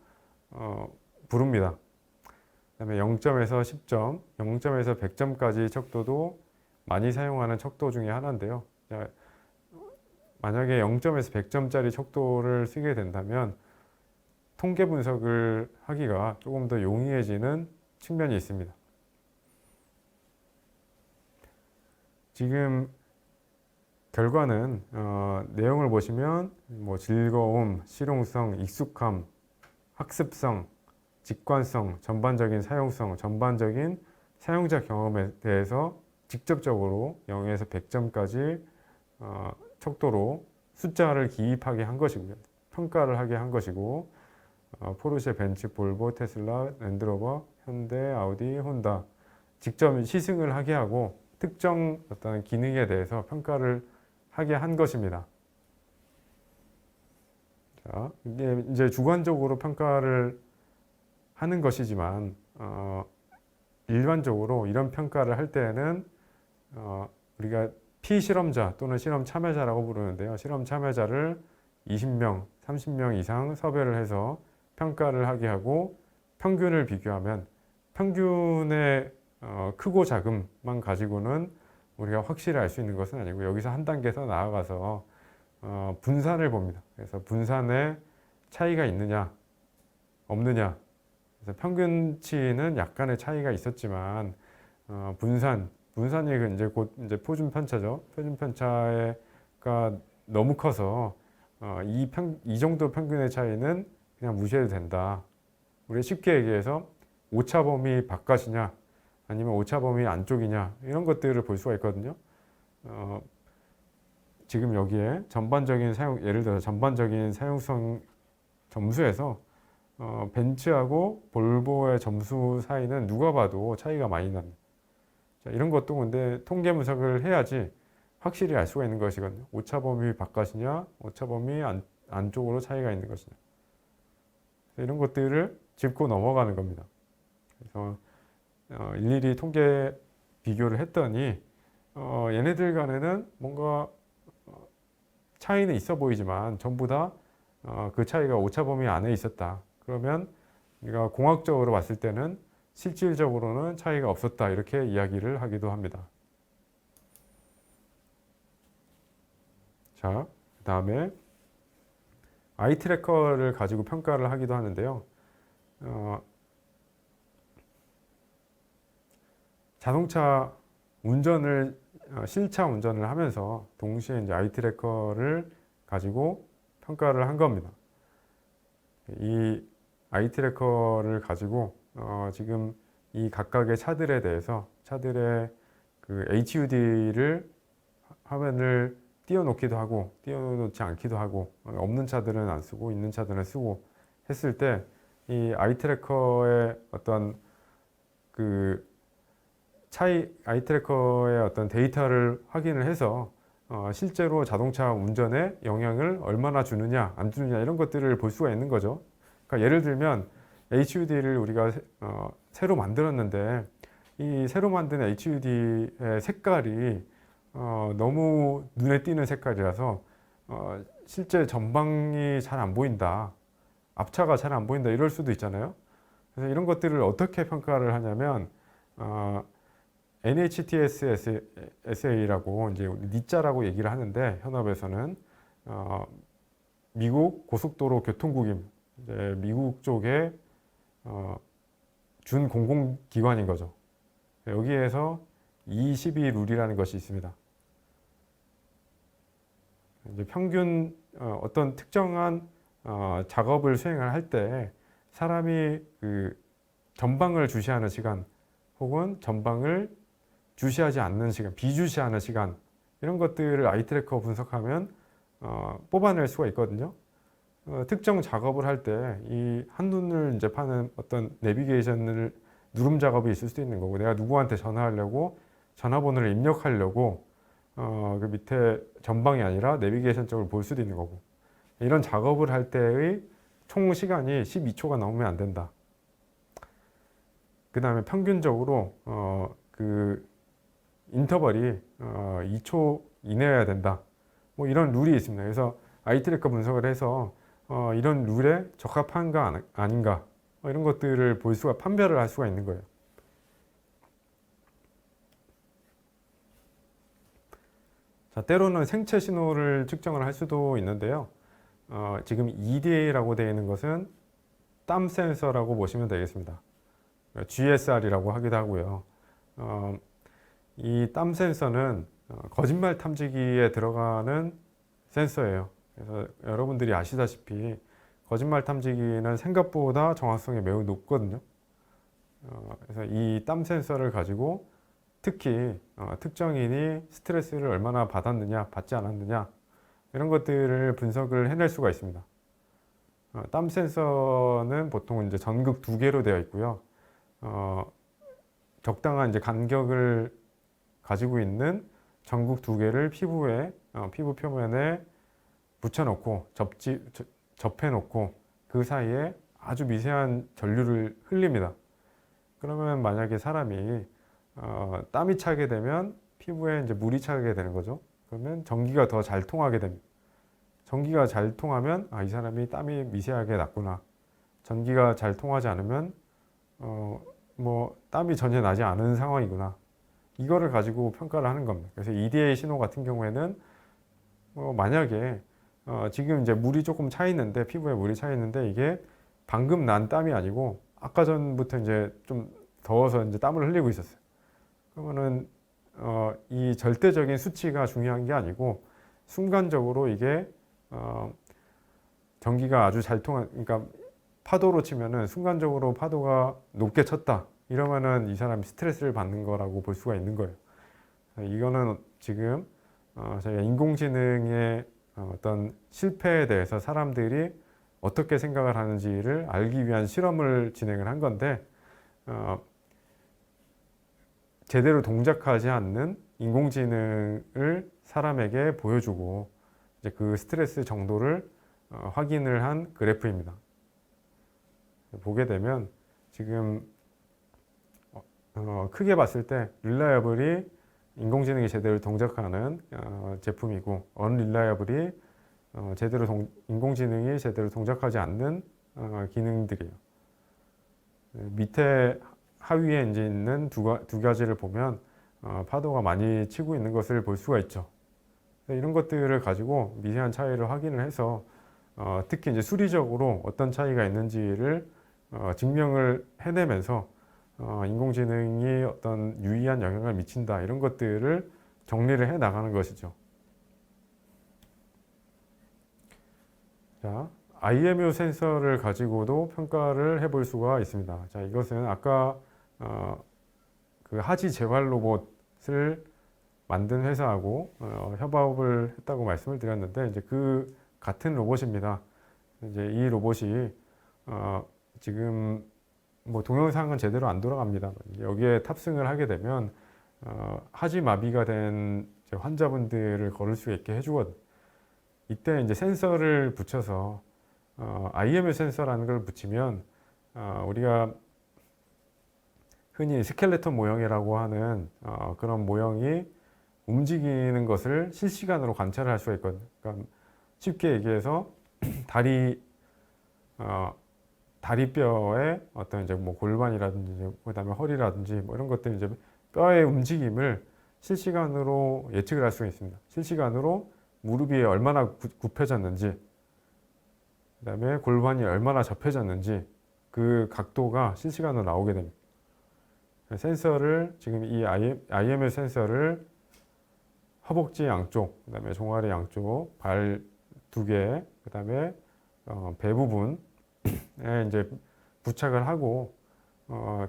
[SPEAKER 1] 부릅니다. 그 다음에 0점에서 10점, 0점에서 100점까지 척도도 많이 사용하는 척도 중에 하나인데요. 만약에 0점에서 100점짜리 척도를 쓰게 된다면 통계 분석을 하기가 조금 더 용이해지는 측면이 있습니다. 지금 결과는 내용을 보시면 뭐 즐거움, 실용성, 익숙함, 학습성, 직관성, 전반적인 사용성, 전반적인 사용자 경험에 대해서 직접적으로 0에서 100점까지 척도로 숫자를 기입하게 한 것이고요. 평가를 하게 한 것이고 포르쉐, 벤츠, 볼보, 테슬라, 랜드로버, 현대, 아우디, 혼다 직접 시승을 하게 하고 특정 어떤 기능에 대해서 평가를 하게 한 것입니다. 자, 이게 이제 주관적으로 평가를 하는 것이지만 일반적으로 이런 평가를 할 때에는 우리가 피실험자 또는 실험 참여자라고 부르는데요. 실험 참여자를 20명, 30명 이상 섭외를 해서 평가를 하게 하고 평균을 비교하면 평균의 크고 작음만 가지고는 우리가 확실히 알 수 있는 것은 아니고 여기서 한 단계 더 나아가서 분산을 봅니다. 그래서 분산에 차이가 있느냐 없느냐. 그래서 평균치는 약간의 차이가 있었지만 분산이 이제 곧 이제 표준 편차죠. 표준 편차가 너무 커서 이 정도 평균의 차이는 그냥 무시해도 된다. 우리 쉽게 얘기해서 오차 범위 바깥이냐 아니면 오차 범위 안쪽이냐 이런 것들을 볼 수가 있거든요. 지금 여기에 예를 들어 전반적인 사용성 점수에서 벤츠하고 볼보의 점수 사이는 누가 봐도 차이가 많이 납니다. 자, 이런 것도 근데 통계 분석을 해야지 확실히 알 수가 있는 것이거든요. 오차 범위 바깥이냐, 오차 범위 안쪽으로 차이가 있는 것이냐. 이런 것들을 짚고 넘어가는 겁니다. 그래서 일일이 통계 비교를 했더니 얘네들 간에는 뭔가 차이는 있어 보이지만 전부 다 그 차이가 오차 범위 안에 있었다. 그러면 우리가 공학적으로 봤을 때는 실질적으로는 차이가 없었다. 이렇게 이야기를 하기도 합니다. 자, 그 다음에 아이 트래커를 가지고 평가를 하기도 하는데요. 자동차 운전을 실차 운전을 하면서 동시에 이제 아이 트래커를 가지고 평가를 한 겁니다. 이 아이 트래커를 가지고 지금 이 각각의 차들에 대해서 차들의 그 HUD를 화면을 띄워놓기도 하고 띄워놓지 않기도 하고 없는 차들은 안 쓰고 있는 차들은 쓰고 했을 때 이 아이 트래커의 어떤 그 아이 트래커의 어떤 데이터를 확인을 해서 실제로 자동차 운전에 영향을 얼마나 주느냐 안 주느냐 이런 것들을 볼 수가 있는 거죠. 그러니까 예를 들면 HUD를 우리가 새로 만들었는데 이 새로 만든 HUD의 색깔이 너무 눈에 띄는 색깔이라서 실제 전방이 잘 안 보인다, 앞차가 잘 안 보인다 이럴 수도 있잖아요. 그래서 이런 것들을 어떻게 평가를 하냐면 NHTSA라고 이제 니자라고 얘기를 하는데 현업에서는 미국 고속도로 교통국입니다. 이제 미국 쪽에 준 공공기관인 거죠. 여기에서 22 룰이라는 것이 있습니다. 이제 평균 어떤 특정한 작업을 수행을 할 때 사람이 그 전방을 주시하는 시간 혹은 전방을 주시하지 않는 시간, 비주시하는 시간 이런 것들을 아이트래커 분석하면 뽑아낼 수가 있거든요. 특정 작업을 할 때 이 한눈을 이제 파는 어떤 내비게이션을 누름 작업이 있을 수도 있는 거고 내가 누구한테 전화하려고 전화번호를 입력하려고 그 밑에 전방이 아니라 내비게이션 쪽을 볼 수도 있는 거고 이런 작업을 할 때의 총 시간이 12초가 넘으면 안 된다. 그 다음에 평균적으로 그 인터벌이 2초 이내여야 된다. 뭐 이런 룰이 있습니다. 그래서 아이트래커 분석을 해서 이런 룰에 적합한가 아닌가 이런 것들을 볼 수가 판별을 할 수가 있는 거예요. 자, 때로는 생체 신호를 측정을 할 수도 있는데요. 지금 EDA라고 되어 있는 것은 땀 센서라고 보시면 되겠습니다. GSR이라고 하기도 하고요. 이 땀 센서는 거짓말 탐지기에 들어가는 센서예요. 그래서 여러분들이 아시다시피 거짓말 탐지기는 생각보다 정확성이 매우 높거든요. 그래서 이 땀 센서를 가지고 특히 특정인이 스트레스를 얼마나 받았느냐, 받지 않았느냐 이런 것들을 분석을 해낼 수가 있습니다. 땀 센서는 보통 이제 전극 2개로 되어 있고요. 적당한 이제 간격을 가지고 있는 전극 2개를 피부에 피부 표면에 붙여놓고 접해놓고 그 사이에 아주 미세한 전류를 흘립니다. 그러면 만약에 사람이 땀이 차게 되면 피부에 이제 물이 차게 되는 거죠. 그러면 전기가 더 잘 통하게 됩니다. 전기가 잘 통하면 이 사람이 땀이 미세하게 났구나. 전기가 잘 통하지 않으면 뭐 땀이 전혀 나지 않은 상황이구나. 이거를 가지고 평가를 하는 겁니다. 그래서 EDA 신호 같은 경우에는 만약에 지금 이제 물이 조금 차 있는데 피부에 물이 차 있는데 이게 방금 난 땀이 아니고 아까 전부터 이제 좀 더워서 이제 땀을 흘리고 있었어요. 그러면은 이 절대적인 수치가 중요한 게 아니고 순간적으로 이게 전기가 아주 잘 그러니까 파도로 치면은 순간적으로 파도가 높게 쳤다. 이러면은 이 사람이 스트레스를 받는 거라고 볼 수가 있는 거예요. 이거는 지금 저희가 인공지능의 어떤 실패에 대해서 사람들이 어떻게 생각을 하는지를 알기 위한 실험을 진행을 한 건데 제대로 동작하지 않는 인공지능을 사람에게 보여주고 이제 그 스트레스 정도를 확인을 한 그래프입니다. 보게 되면 지금 크게 봤을 때 릴라이어블이 인공지능이 제대로 동작하는 제품이고 언릴라이어블이 인공지능이 제대로 동작하지 않는 기능들이에요. 밑에 하위에 이제 있는 두 가지를 보면 파도가 많이 치고 있는 것을 볼 수가 있죠. 이런 것들을 가지고 미세한 차이를 확인을 해서 특히 이제 수리적으로 어떤 차이가 있는지를 증명을 해내면서 인공지능이 어떤 유의한 영향을 미친다 이런 것들을 정리를 해 나가는 것이죠. 자, IMU 센서를 가지고도 평가를 해볼 수가 있습니다. 자, 이것은 아까 그 하지 재활 로봇을 만든 회사하고 협업을 했다고 말씀을 드렸는데 이제 그 같은 로봇입니다. 이제 이 로봇이 지금 뭐 동영상은 제대로 안 돌아갑니다. 여기에 탑승을 하게 되면 하지 마비가 된 환자분들을 걸을 수 있게 해주거든요. 이때 이제 센서를 붙여서 IMU 센서라는 걸 붙이면 우리가 흔히 스켈레톤 모형이라고 하는 그런 모형이 움직이는 것을 실시간으로 관찰을 할 수가 있거든요. 그러니까 쉽게 얘기해서 다리뼈의 어떤 이제 뭐 골반이라든지 그다음에 허리라든지 뭐 이런 것들 이제 뼈의 움직임을 실시간으로 예측을 할 수가 있습니다. 실시간으로 무릎이 얼마나 굽혀졌는지 그다음에 골반이 얼마나 접혀졌는지 그 각도가 실시간으로 나오게 됩니다. 센서를 지금 이 IMS 센서를 허벅지 양쪽, 그다음에 종아리 양쪽, 발 2개, 그다음에 배 부분에 이제 부착을 하고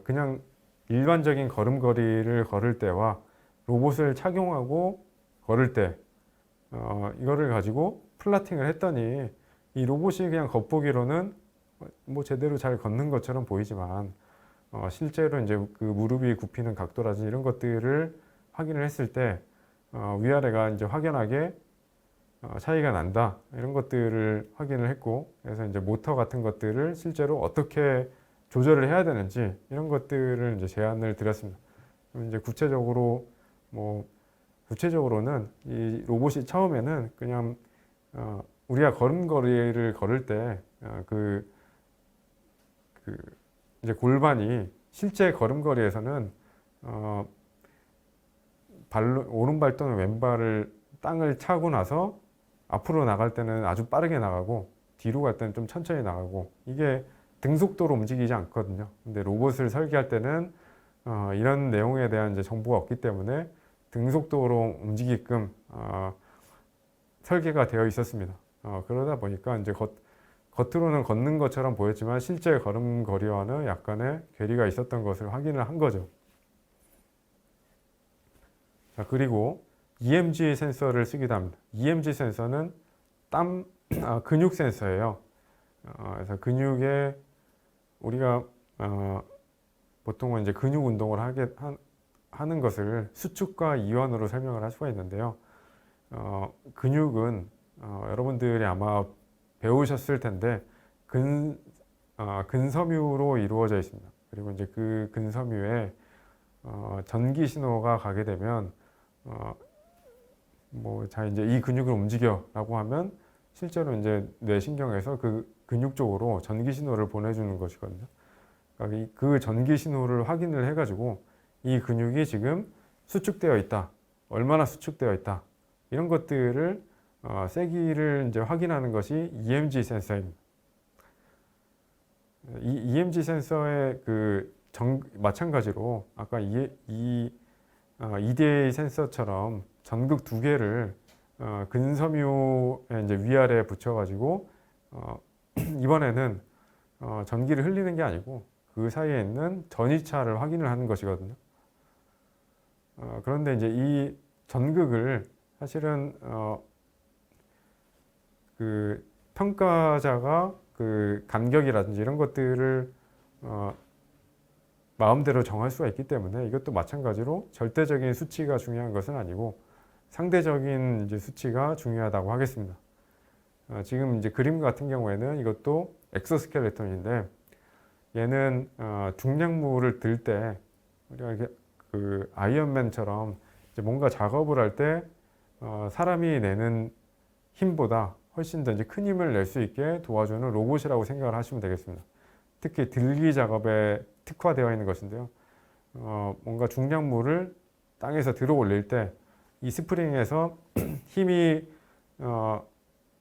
[SPEAKER 1] 그냥 일반적인 걸음걸이를 걸을 때와 로봇을 착용하고 걸을 때 이거를 가지고 플라팅을 했더니 이 로봇이 그냥 겉보기로는 뭐 제대로 잘 걷는 것처럼 보이지만 실제로 이제 그 무릎이 굽히는 각도라든지 이런 것들을 확인을 했을 때 위아래가 이제 확연하게 차이가 난다 이런 것들을 확인을 했고, 그래서 이제 모터 같은 것들을 실제로 어떻게 조절을 해야 되는지 이런 것들을 이제 제안을 드렸습니다. 이제 구체적으로는 이 로봇이 처음에는 그냥 우리가 걸음걸이를 걸을 때 이제 골반이 실제 걸음걸이에서는 오른발 또는 왼발을 땅을 차고 나서 앞으로 나갈 때는 아주 빠르게 나가고 뒤로 갈 때는 좀 천천히 나가고 이게 등속도로 움직이지 않거든요. 근데 로봇을 설계할 때는 이런 내용에 대한 이제 정보가 없기 때문에 등속도로 움직이게끔 설계가 되어 있었습니다. 그러다 보니까 이제 겉으로는 걷는 것처럼 보였지만 실제 걸음걸이와는 약간의 괴리가 있었던 것을 확인을 한 거죠. 자, 그리고 EMG 센서를 쓰기도 합니다. EMG 센서는 근육 센서예요. 그래서 근육에 우리가 보통은 이제 근육 운동을 하는 것을 수축과 이완으로 설명을 할 수가 있는데요. 근육은 여러분들이 아마 배우셨을 텐데 근섬유로 이루어져 있습니다. 그리고 이제 그 근섬유에 전기 신호가 가게 되면 자 이제 이 근육을 움직여라고 하면 실제로 이제 뇌신경에서 그 근육 쪽으로 전기 신호를 보내주는 것이거든요. 그러니까 그 전기 신호를 확인을 해가지고 이 근육이 지금 수축되어 있다, 얼마나 수축되어 있다 이런 것들을 세기를 이제 확인하는 것이 EMG 센서입니다. 이 EMG 센서의 마찬가지로 아까 EDA 센서처럼 전극 2개를 근섬유에 이제 위아래에 붙여가지고 이번에는 전기를 흘리는 게 아니고 그 사이에 있는 전이차를 확인을 하는 것이거든요. 그런데 이제 이 전극을 사실은 그 평가자가 그 간격이라든지 이런 것들을 마음대로 정할 수가 있기 때문에 이것도 마찬가지로 절대적인 수치가 중요한 것은 아니고 상대적인 이제 수치가 중요하다고 하겠습니다. 지금 이제 그림 같은 경우에는 이것도 엑소스켈레톤인데 얘는 중량물을 들 때 우리가 이렇게 그 아이언맨처럼 이제 뭔가 작업을 할 때 사람이 내는 힘보다 훨씬 더 이제 큰 힘을 낼 수 있게 도와주는 로봇이라고 생각을 하시면 되겠습니다. 특히 들기 작업에 특화되어 있는 것인데요. 뭔가 중량물을 땅에서 들어 올릴 때 이 스프링에서 힘이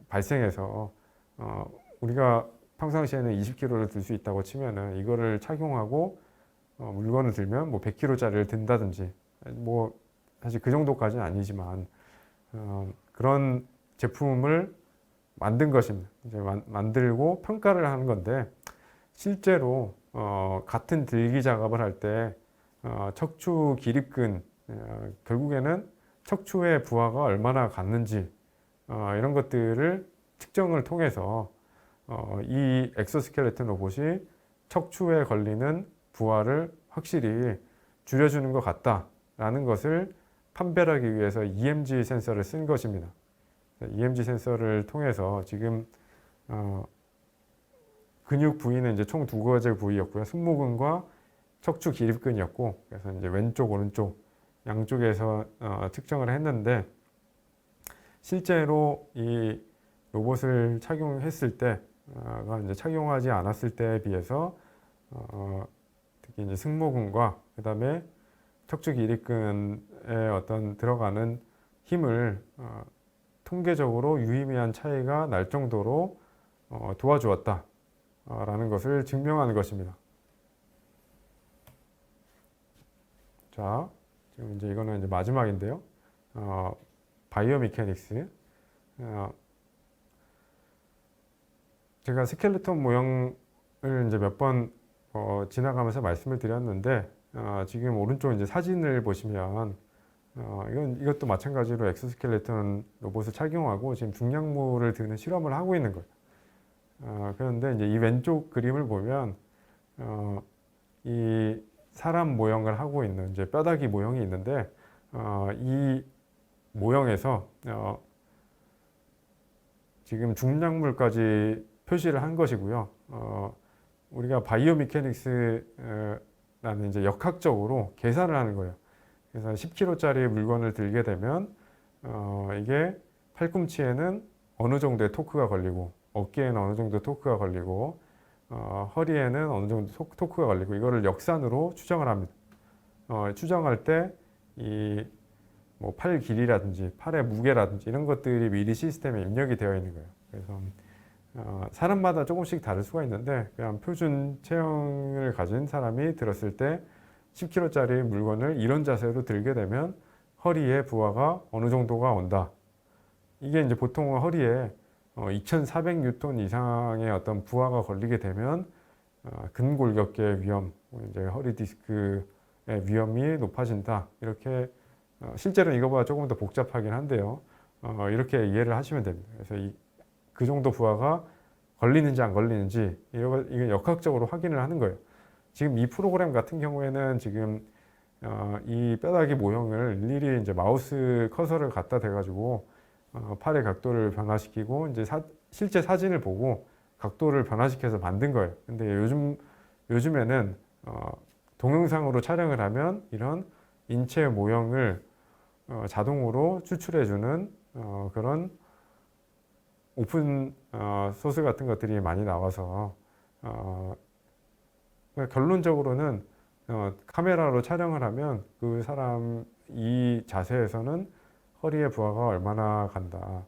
[SPEAKER 1] 발생해서 우리가 평상시에는 20kg를 들 수 있다고 치면은 이거를 착용하고 물건을 들면 뭐 100kg짜리를 든다든지 뭐 사실 그 정도까지는 아니지만 그런 제품을 만든 것입니다. 이제 만들고 평가를 하는 건데 실제로 같은 들기 작업을 할 때 척추 기립근 결국에는 척추의 부하가 얼마나 갔는지 이런 것들을 측정을 통해서 이 엑소스켈레톤 로봇이 척추에 걸리는 부하를 확실히 줄여주는 것 같다라는 것을 판별하기 위해서 EMG 센서를 쓴 것입니다. EMG 센서를 통해서 지금 근육 부위는 이제 총 2가지 부위였고요. 승모근과 척추 기립근이었고, 그래서 이제 왼쪽, 오른쪽 양쪽에서 측정을 했는데 실제로 이 로봇을 착용했을 때가 이제 착용하지 않았을 때에 비해서 특히 이제 승모근과 그다음에 척추 기립근에 어떤 들어가는 힘을 통계적으로 유의미한 차이가 날 정도로 도와주었다 라는 것을 증명하는 것입니다. 자, 지금 이제 이거는 이제 마지막인데요. 바이오 미케닉스. 제가 스켈레톤 모형을 이제 몇 번 지나가면서 말씀을 드렸는데, 지금 오른쪽 이제 사진을 보시면, 이것도 마찬가지로 엑소스켈레톤 로봇을 착용하고 지금 중량물을 드는 실험을 하고 있는 거예요. 그런데 이제 이 왼쪽 그림을 보면, 이 사람 모형을 하고 있는 이제 뼈다귀 모형이 있는데, 이 모형에서 지금 중량물까지 표시를 한 것이고요. 우리가 바이오 미케닉스라는 이제 역학적으로 계산을 하는 거예요. 그래서 10kg짜리 물건을 들게 되면 이게 팔꿈치에는 어느 정도의 토크가 걸리고 어깨에는 어느 정도 토크가 걸리고 허리에는 어느 정도 토크가 걸리고 이거를 역산으로 추정을 합니다. 추정할 때 이 뭐 팔 길이라든지 팔의 무게라든지 이런 것들이 미리 시스템에 입력이 되어 있는 거예요. 그래서 사람마다 조금씩 다를 수가 있는데 그냥 표준 체형을 가진 사람이 들었을 때 10kg짜리 물건을 이런 자세로 들게 되면 허리에 부하가 어느 정도가 온다. 이게 이제 보통 허리에 2400뉴턴 이상의 어떤 부하가 걸리게 되면 근골격계의 위험, 이제 허리 디스크의 위험이 높아진다. 이렇게 실제로는 이거보다 조금 더 복잡하긴 한데요. 이렇게 이해를 하시면 됩니다. 그래서 그 정도 부하가 걸리는지 안 걸리는지 이게 역학적으로 확인을 하는 거예요. 지금 이 프로그램 같은 경우에는 지금 이 뼈다귀 모형을 일일이 이제 마우스 커서를 갖다 대가지고 팔의 각도를 변화시키고 이제 실제 사진을 보고 각도를 변화시켜서 만든 거예요. 근데 요즘에는 동영상으로 촬영을 하면 이런 인체 모형을 자동으로 추출해주는 그런 오픈 소스 같은 것들이 많이 나와서 결론적으로는 카메라로 촬영을 하면 그 사람 이 자세에서는 허리에 부하가 얼마나 간다,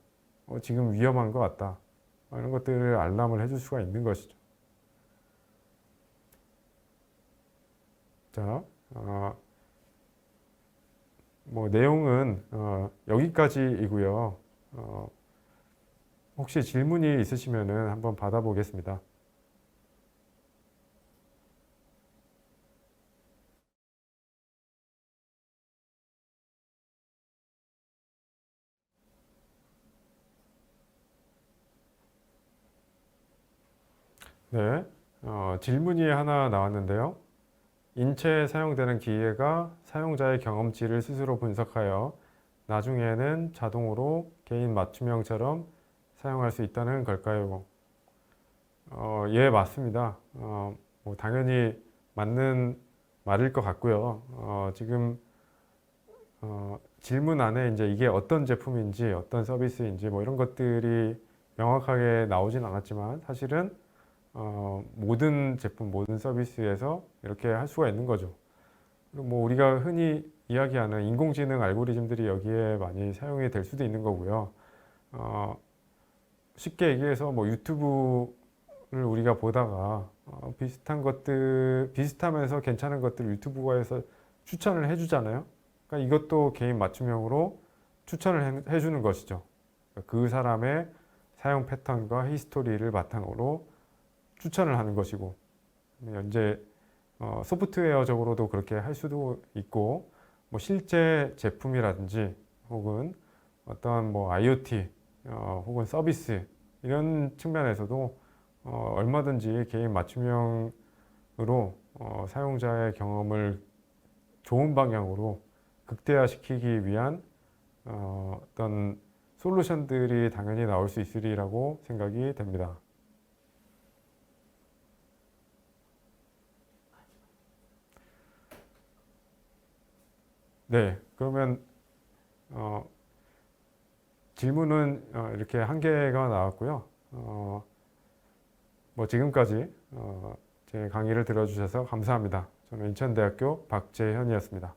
[SPEAKER 1] 지금 위험한 것 같다, 이런 것들을 알람을 해줄 수가 있는 것이죠. 자, 뭐 내용은 여기까지이고요. 혹시 질문이 있으시면은 한번 받아보겠습니다. 네, 질문이 하나 나왔는데요. 인체에 사용되는 기계가 사용자의 경험치를 스스로 분석하여 나중에는 자동으로 개인 맞춤형처럼 사용할 수 있다는 걸까요? 예, 맞습니다. 뭐 당연히 맞는 말일 것 같고요. 지금 질문 안에 이제 이게 어떤 제품인지 어떤 서비스인지 뭐 이런 것들이 명확하게 나오진 않았지만 사실은 모든 제품, 모든 서비스에서 이렇게 할 수가 있는 거죠. 그리고 뭐 우리가 흔히 이야기하는 인공지능 알고리즘들이 여기에 많이 사용이 될 수도 있는 거고요. 쉽게 얘기해서 뭐 유튜브를 우리가 보다가 비슷하면서 괜찮은 것들 유튜브에서 추천을 해주잖아요. 그러니까 이것도 개인 맞춤형으로 추천을 해주는 것이죠. 그러니까 그 사람의 사용 패턴과 히스토리를 바탕으로 추천을 하는 것이고, 이제 소프트웨어적으로도 그렇게 할 수도 있고, 뭐 실제 제품이라든지 혹은 어떤 뭐 IoT 혹은 서비스 이런 측면에서도 얼마든지 개인 맞춤형으로 사용자의 경험을 좋은 방향으로 극대화시키기 위한 어떤 솔루션들이 당연히 나올 수 있으리라고 생각이 됩니다. 네, 그러면 질문은 이렇게 한 개가 나왔고요. 뭐 지금까지 제 강의를 들어주셔서 감사합니다. 저는 인천대학교 박재현이었습니다.